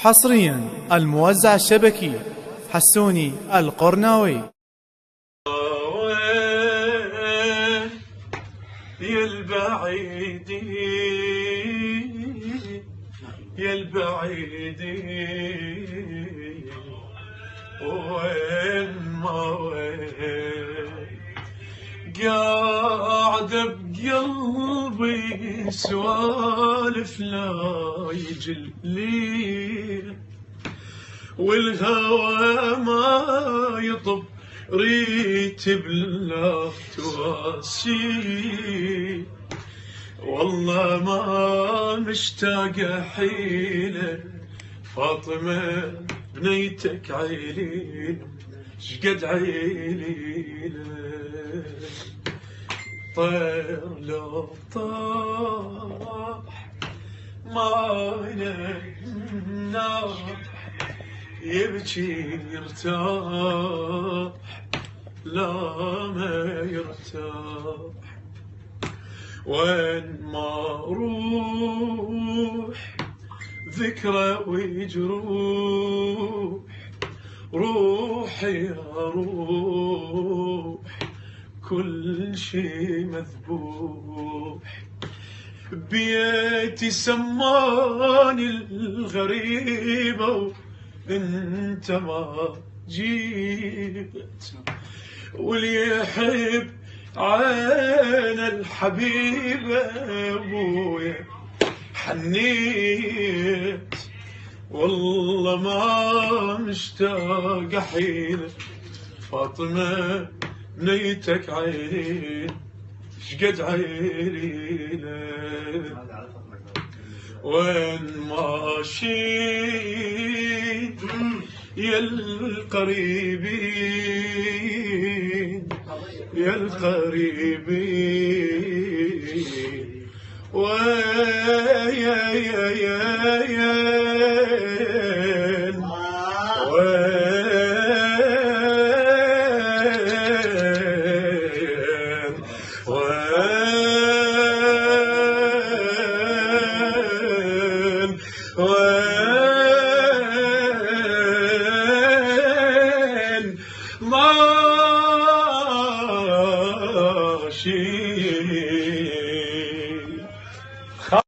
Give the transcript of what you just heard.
حصريا الموزع الشبكي حسوني القرناوي. يا البعيدين يا البعيدين وين ما وين قاعد بقلبي سوالف لا يجي الليل والهوى ما يطب ريت بلا تواسي والله ما مشتاق حيلة فاطمة بنيتك عيلين شقد عيليلة طير لو طاح ما ينام يبكي يرتاح لا ما يرتاح وين ما روح ذكرى ويجروح روحي يا روح كل شي مذبوح بيتي سماني الغريبة وانت ما جيت واللي يحب عين الحبيبة ابويا حنيت والله ما مشتاق حيلة فاطمة بنيتك عين شقد عيليلة وين ماشي يا القريبين يا القريبين